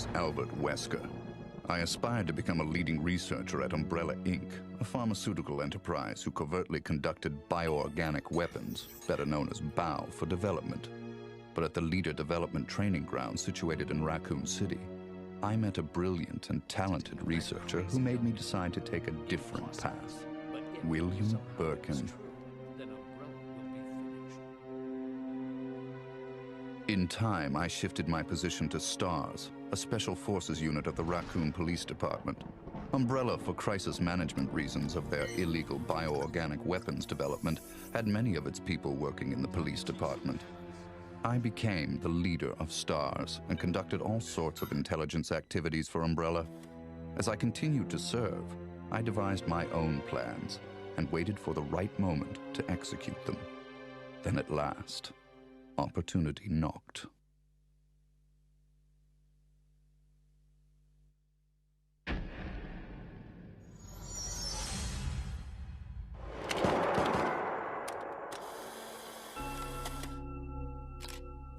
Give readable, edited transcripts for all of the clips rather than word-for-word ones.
is Albert Wesker. I aspired to become a leading researcher at Umbrella Inc., a pharmaceutical enterprise who covertly conducted bioorganic weapons, better known as BOW, for development. But at the Leader Development Training Ground situated in Raccoon City, I met a brilliant and talented researcher who made me decide to take a different path. William Birkin. In time, I shifted my position to STARS, a special forces unit of the Raccoon Police Department. Umbrella, for crisis management reasons of their illegal bioorganic weapons development, had many of its people working in the police department. I became the leader of STARS and conducted all sorts of intelligence activities for Umbrella. As I continued to serve, I devised my own plans and waited for the right moment to execute them. Then at last, opportunity knocked.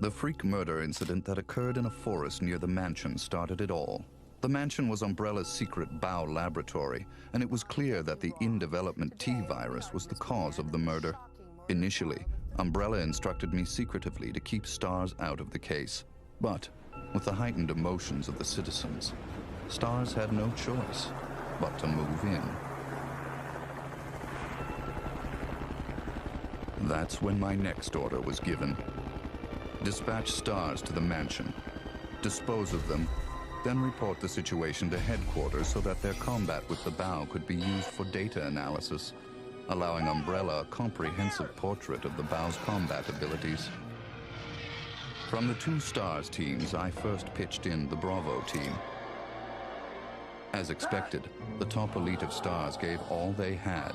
The freak murder incident that occurred in a forest near the mansion started it all. The mansion was Umbrella's secret BOW laboratory, and it was clear that the in-development T-virus was the cause of the murder. Initially, Umbrella instructed me secretively to keep STARS out of the case. But, with the heightened emotions of the citizens, STARS had no choice but to move in. That's when my next order was given. Dispatch STARS to the mansion, dispose of them, then report the situation to headquarters so that their combat with the BOW could be used for data analysis, allowing Umbrella a comprehensive portrait of the BOW's combat abilities. From the two STARS teams, I first pitched in the Bravo team. As expected, the top elite of STARS gave all they had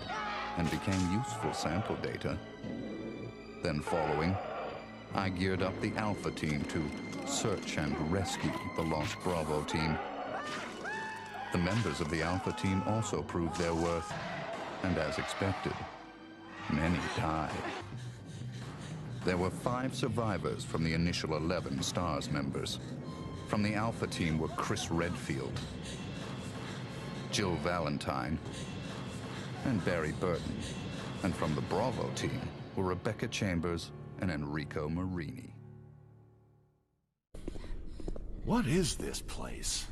and became useful sample data. Then following, I geared up the Alpha team to search and rescue the lost Bravo team. The members of the Alpha team also proved their worth, and as expected, many died. There were 5 survivors from the initial 11 STARS members. From the Alpha team were Chris Redfield, Jill Valentine, and Barry Burton. And from the Bravo team were Rebecca Chambers and Enrico Marini. What is this place?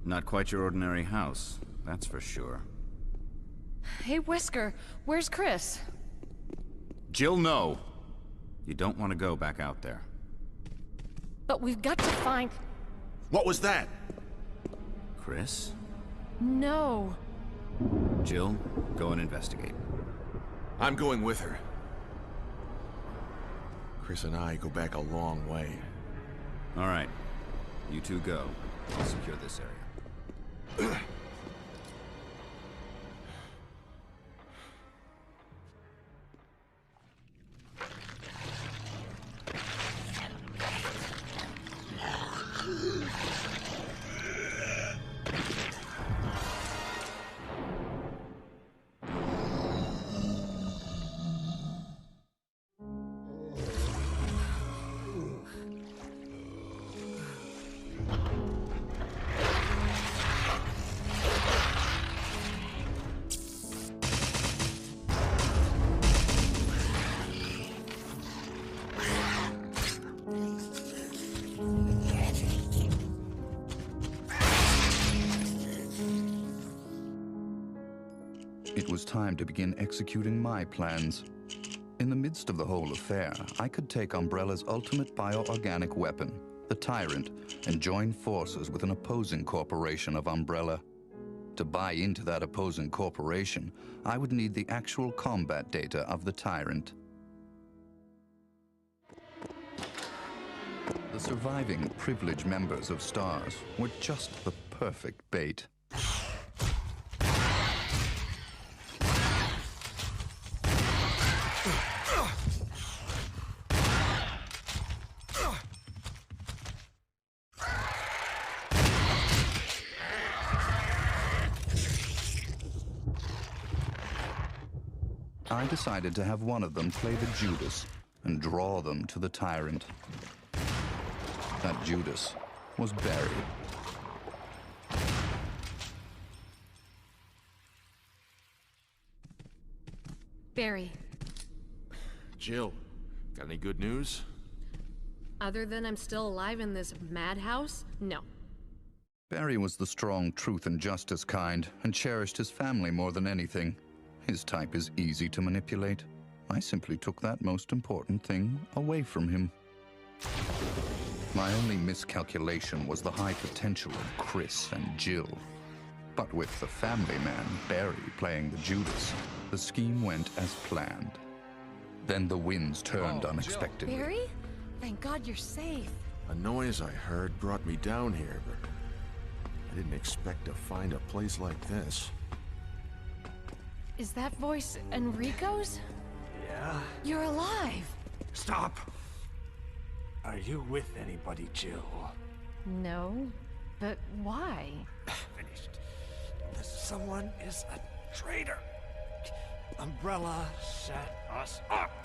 Not quite your ordinary house, that's for sure. Hey, Wesker, where's Chris? Jill, no! You don't want to go back out there. But we've got to find... What was that? Chris? No. Jill, go and investigate. I'm going with her. Chris and I go back a long way. All right. You two go. I'll secure this area. It was time to begin executing my plans. In the midst of the whole affair, I could take Umbrella's ultimate bioorganic weapon, the Tyrant, and join forces with an opposing corporation of Umbrella. To buy into that opposing corporation, I would need the actual combat data of the Tyrant. The surviving privileged members of STARS were just the perfect bait. I decided to have one of them play the Judas and draw them to the Tyrant. That Judas was Barry. Barry, Jill, got any good news? other than I'm still alive in this madhouse? No. Barry was the strong truth and justice kind and cherished his family more than anything. His type is easy to manipulate. I simply took that most important thing away from him. My only miscalculation was the high potential of Chris and Jill. But with the family man, Barry, playing the Judas, the scheme went as planned. Then the winds turned unexpectedly. Barry? Thank God you're safe. A noise I heard brought me down here, but I didn't expect to find a place like this. Is that voice Enrico's? Yeah? You're alive. Stop! Are you with anybody, Jill? No, but why? Finished. Someone is a traitor. Umbrella set us up.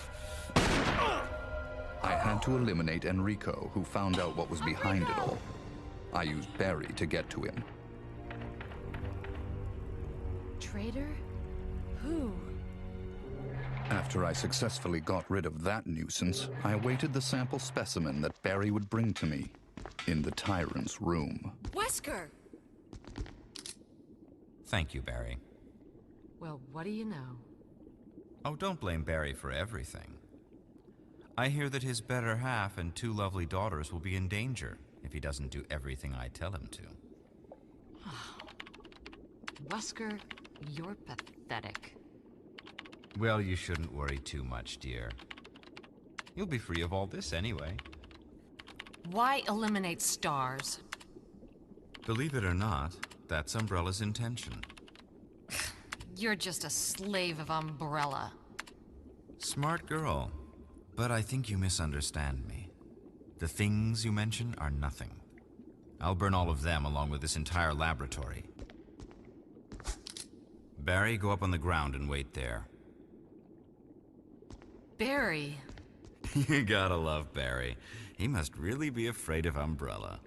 I had to eliminate Enrico, who found out what was behind it all. I used Barry to get to him. Traitor? Who? After I successfully got rid of that nuisance, I awaited the sample specimen that Barry would bring to me in the tyrant's room. Wesker! Thank you, Barry. Well, what do you know? Oh, don't blame Barry for everything. I hear that his better half and 2 lovely daughters will be in danger if he doesn't do everything I tell him to. Wesker, you're pathetic. Well, you shouldn't worry too much, dear. You'll be free of all this anyway. Why eliminate stars? Believe it or not, that's Umbrella's intention. You're just a slave of Umbrella. Smart girl. But I think you misunderstand me. The things you mention are nothing. I'll burn all of them along with this entire laboratory. Barry, go up on the ground and wait there. Barry. You gotta love Barry. He must really be afraid of Umbrella.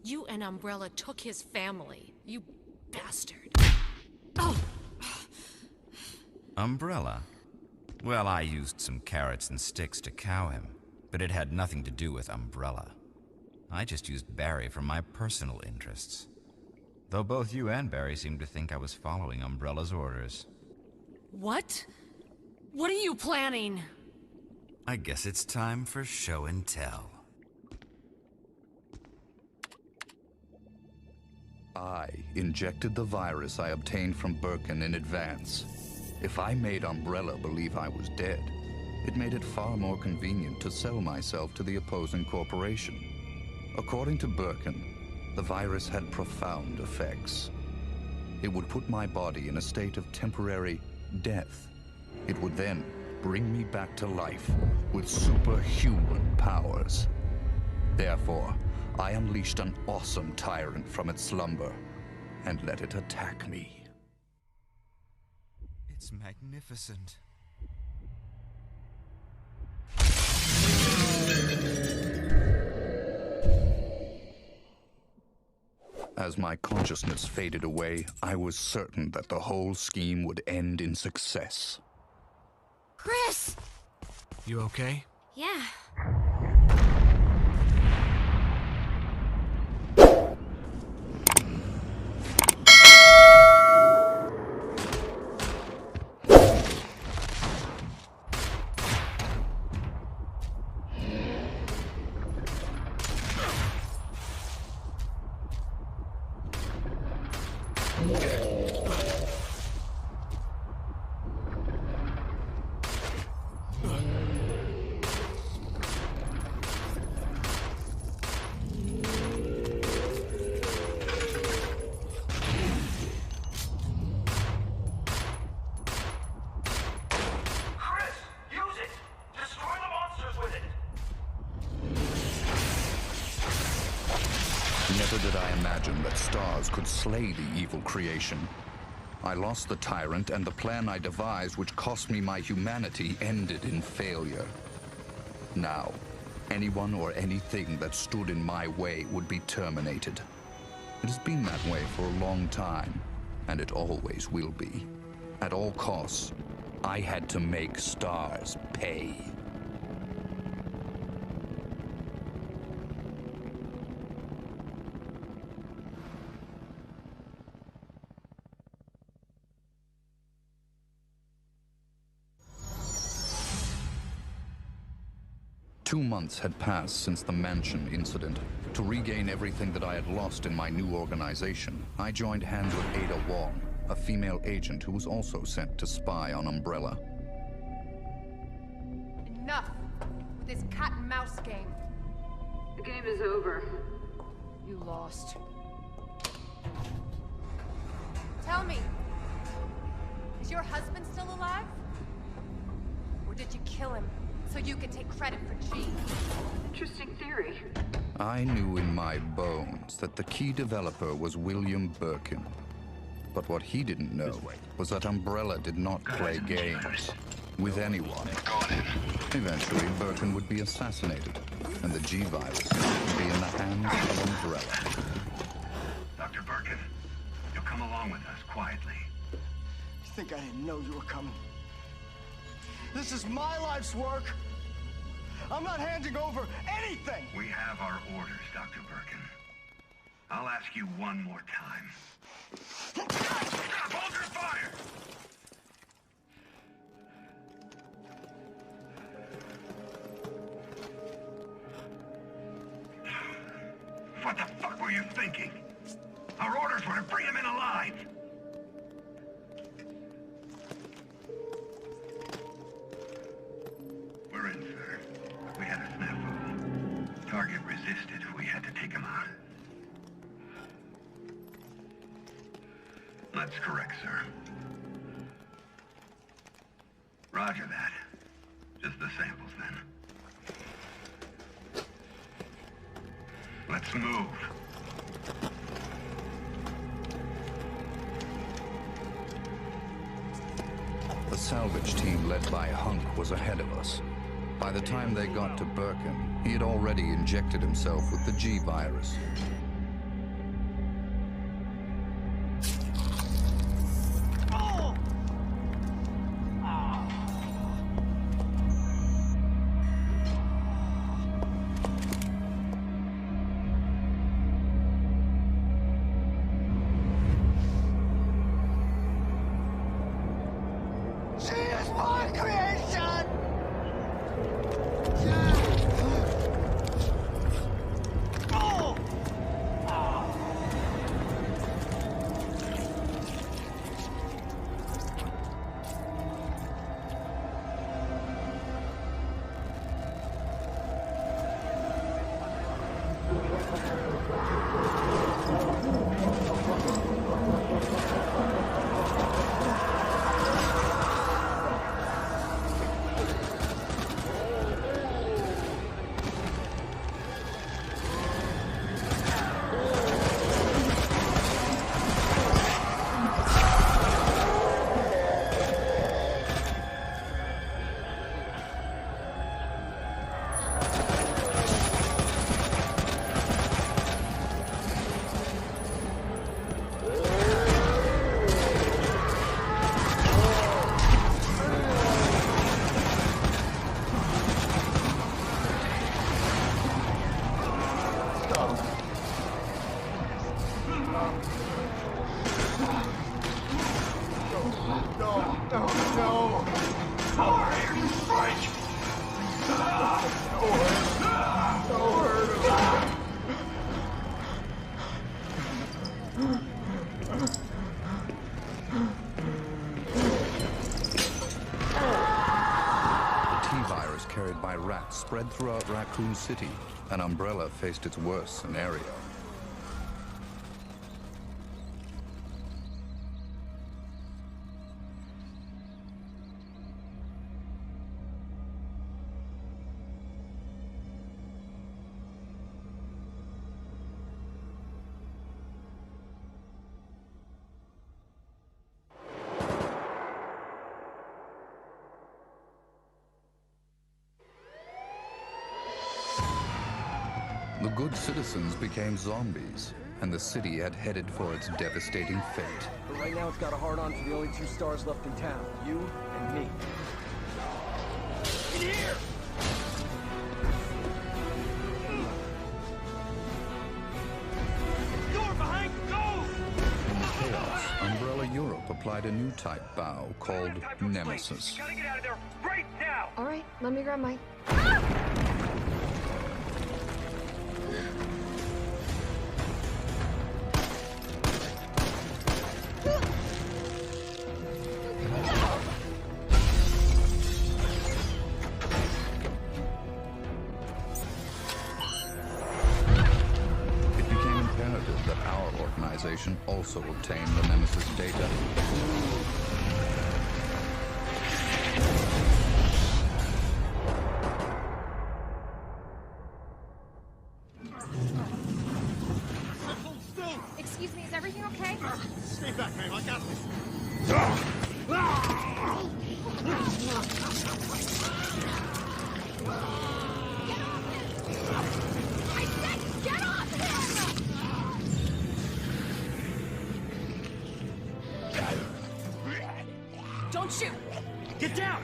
You and Umbrella took his family, you bastard. Oh! Umbrella? Well, I used some carrots and sticks to cow him, but it had nothing to do with Umbrella. I just used Barry for my personal interests. Though both you and Barry seem to think I was following Umbrella's orders. What? What are you planning? I guess it's time for show and tell. I injected the virus I obtained from Birkin in advance. If I made Umbrella believe I was dead, it made it far more convenient to sell myself to the opposing corporation. According to Birkin, the virus had profound effects. It would put my body in a state of temporary death. It would then bring me back to life with superhuman powers. Therefore, I unleashed an awesome tyrant from its slumber and let it attack me. It's magnificent. As my consciousness faded away, I was certain that the whole scheme would end in success. Chris! You okay? Yeah. Never did I imagine that stars could slay the evil creation. I lost the tyrant, and the plan I devised, which cost me my humanity, ended in failure. Now, Anyone or anything that stood in my way would be terminated. It has been that way for a long time, and it always will be. At all costs, I had to make stars pay. Two months had passed since the mansion incident. To regain everything that I had lost in my new organization, I joined hands with Ada Wong, a female agent who was also sent to spy on Umbrella. Enough with this cat and mouse game. The game is over. You lost. Tell me, is your husband still alive? Or did you kill him so you could take credit for G? Interesting theory. I knew in my bones that the key developer was William Birkin. But what he didn't know was that Umbrella did not play games with anyone. Eventually, Birkin would be assassinated, and the G-Virus would be in the hands of Umbrella. Dr. Birkin, you'll come along with us quietly. You think I didn't know you were coming? This is my life's work. I'm not handing over anything. We have our orders, Dr. Birkin. I'll ask you one more time. Hold your fire! What the fuck were you thinking? Our orders were to bring him in alive. We're in, sir. We had a snafu. Target resisted. We had to take him out. That's correct, sir. Roger that. Just the samples, then. Let's move. The salvage team led by Hunk was ahead of us. By the time they got to Birkin, he had already injected himself with the G-Virus. Spread throughout Raccoon City, and Umbrella faced its worst scenario. good citizens became zombies, and the city had headed for its devastating fate. But right now it's got a hard-on for the only two stars left in town. You and me. In here! Door behind! Go! In the chaos, Umbrella Europe applied a new type bow called Nemesis. Gotta get out of there right now! All right, let me grab my... Also obtain the Nemesis data. Excuse me, is everything okay? Stay back, ma'am. I got this. I said get off him! Don't shoot! Get down!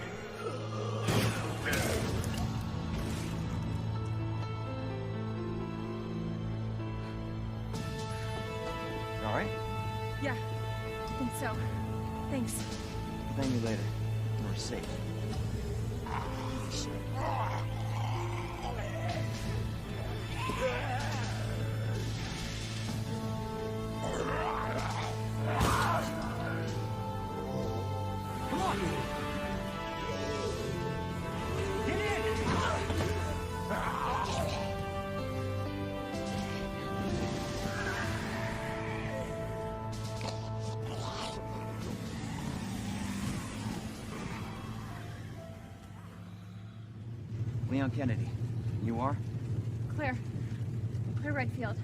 All right? Yeah, I think so. Thanks. I'll thank you later. We're safe. Leon Kennedy. You are? Claire. Claire Redfield.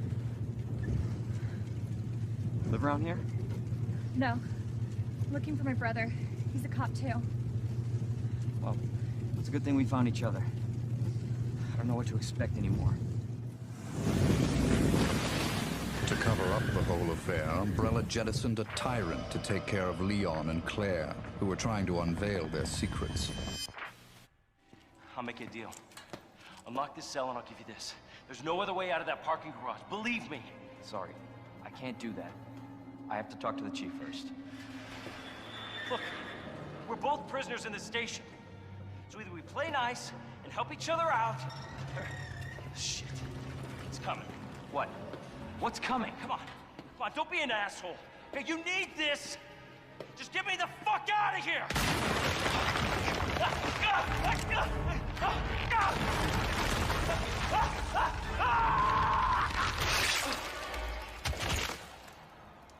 Live around here? No. I'm looking for my brother. He's a cop too. Well, it's a good thing we found each other. I don't know what to expect anymore. To cover up the whole affair, Umbrella jettisoned a tyrant to take care of Leon and Claire, who were trying to unveil their secrets. I'll make you a deal. Unlock this cell and I'll give you this. There's no other way out of that parking garage. Believe me. Sorry, I can't do that. I have to talk to the chief first. Look, we're both prisoners in this station. So either we play nice and help each other out, or... Shit. It's coming. What? What's coming? Come on. Come on, don't be an asshole. Hey, you need this! Just get me the fuck out of here!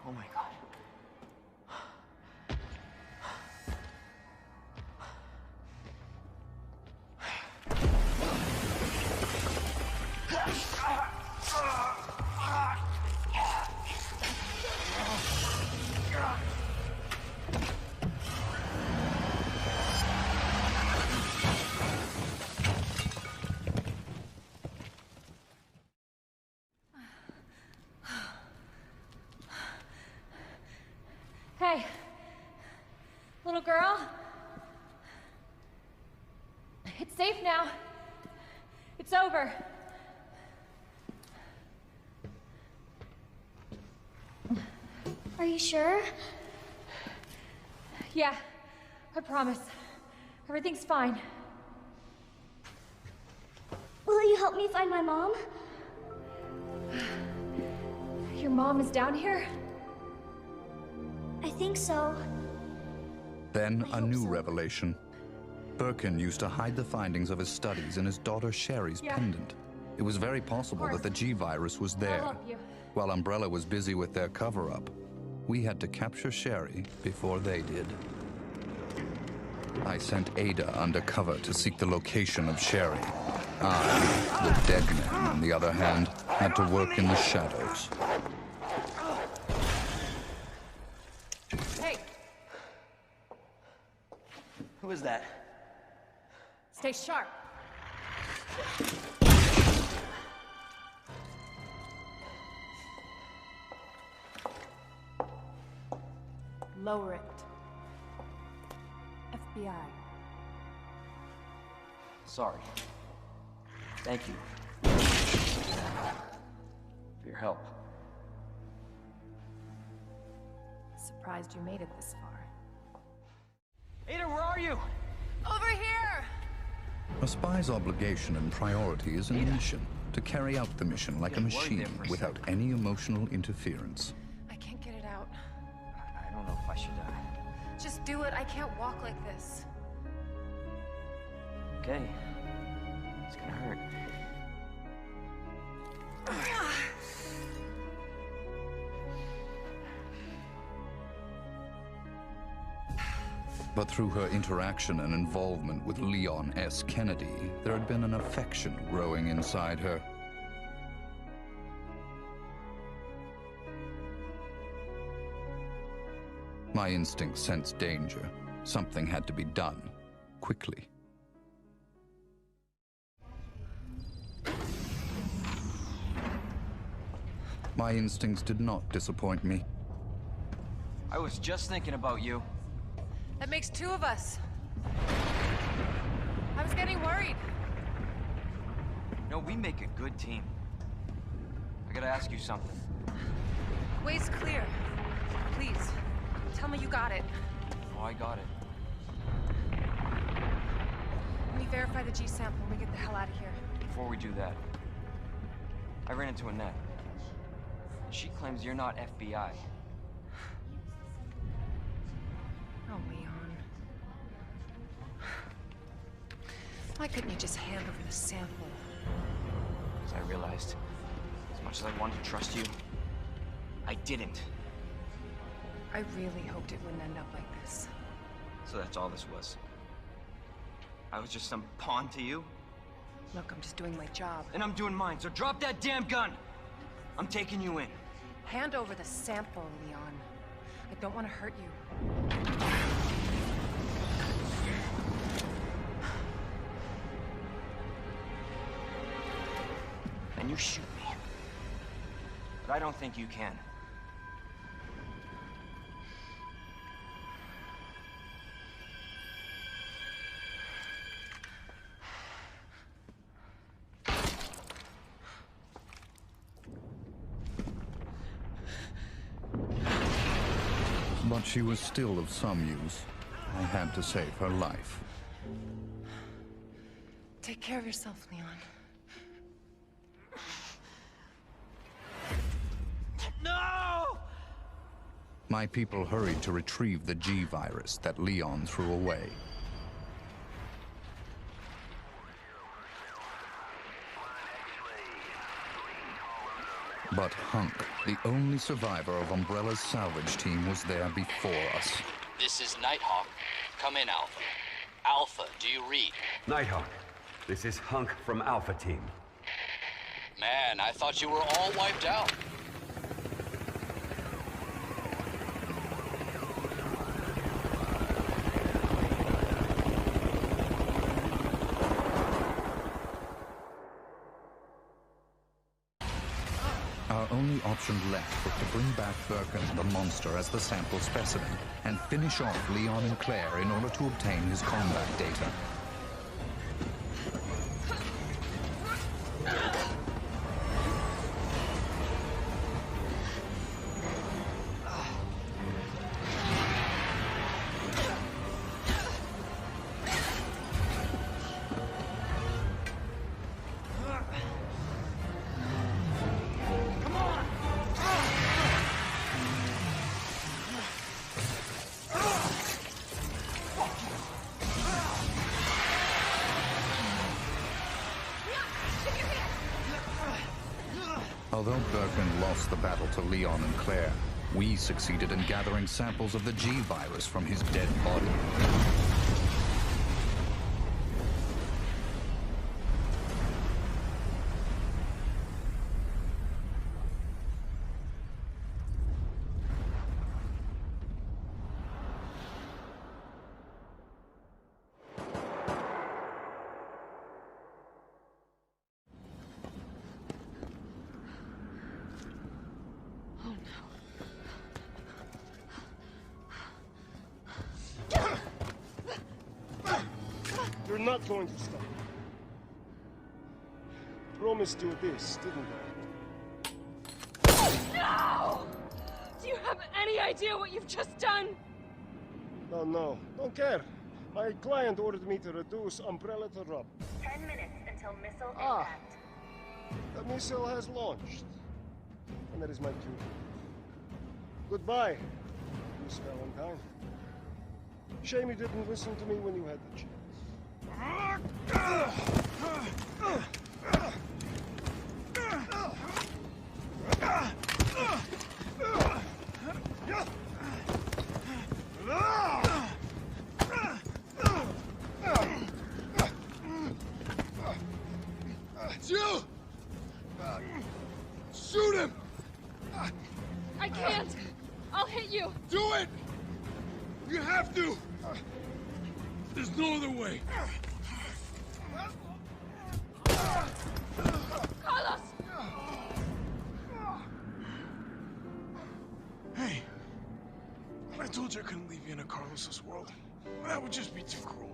Oh my God. Hey, little girl. It's safe now. It's over. Are you sure? Yeah, I promise. Everything's fine. Will you help me find my mom? Your mom is down here? I think so. Then a new revelation. Birkin used to hide the findings of his studies in his daughter Sherry's pendant. It was very possible that the G-virus was there. I'll help you. While Umbrella was busy with their cover-up, we had to capture Sherry before they did. I sent Ada undercover to seek the location of Sherry. I, the dead man, on the other hand, had to work in the shadows. Hey, Who is that? stay sharp. Lower it. FBI. Sorry. Thank you. For your help. Surprised you made it this far. Ada, where are you? Over here! A spy's obligation and priority is a mission, to carry out the mission like a machine without any emotional interference. I can't get it out. I don't know if I should, Just do it. I can't walk like this. Okay. It's gonna hurt. But through her interaction and involvement with Leon S. Kennedy, there had been an affection growing inside her. My instinct sensed danger. Something had to be done, quickly. My instincts did not disappoint me. I was just thinking about you. That makes two of us. I was getting worried. No, we make a good team. I gotta ask you something. Way's clear. Please, tell me you got it. Oh, I got it. Let me verify the G sample and we get the hell out of here. Before we do that, I ran into Annette. She claims you're not FBI. Oh, Leon. Why couldn't you just hand over the sample? Because I realized, as much as I wanted to trust you, I didn't. I really hoped it wouldn't end up like this. So that's all this was. I was just some pawn to you? Look, I'm just doing my job. And I'm doing mine, so drop that damn gun! I'm taking you in. Hand over the sample, Leon. I don't want to hurt you. And you shoot me. But I don't think you can. But she was still of some use. I had to save her life. Take care of yourself, Leon. No! My people hurried to retrieve the G virus that Leon threw away. But Hunk, the only survivor of Umbrella's salvage team, was there before us. This is Nighthawk. Come in, Alpha. Alpha, do you read? Nighthawk, this is Hunk from Alpha Team. Man, I thought you were all wiped out. Our only option left was to bring back Birkin, the monster, as the sample specimen, and finish off Leon and Claire in order to obtain his combat data. Although Birkin lost the battle to Leon and Claire, we succeeded in gathering samples of the G virus from his dead body. not going to stop. Promised you this, didn't I? No! Do you have any idea what you've just done? No, don't care. My client ordered me to reduce Umbrella to rubble. 10 minutes until missile impact. The missile has launched. And that is my cue. Goodbye, Miss Valentine. Shame you didn't listen to me when you had the chance. Jill! Shoot him! I can't! I'll hit you! Do it! You have to! There's no other way. Carlos! Hey, I told you I couldn't leave you in a Carlos's world. That would just be too cruel.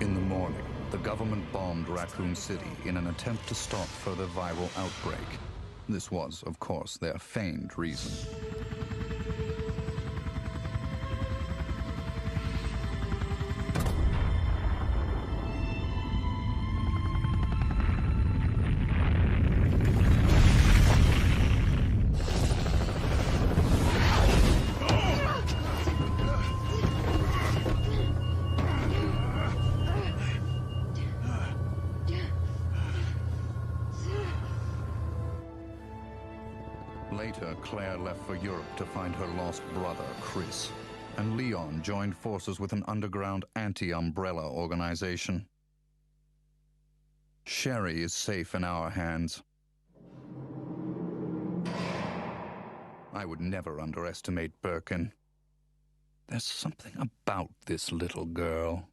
In the morning, the government bombed Raccoon City in an attempt to stop further viral outbreak. This was, of course, their feigned reason. Later, Claire left for Europe to find her lost brother, Chris, and Leon joined forces with an underground anti-Umbrella organization. Sherry is safe in our hands. I would never underestimate Birkin. There's something about this little girl.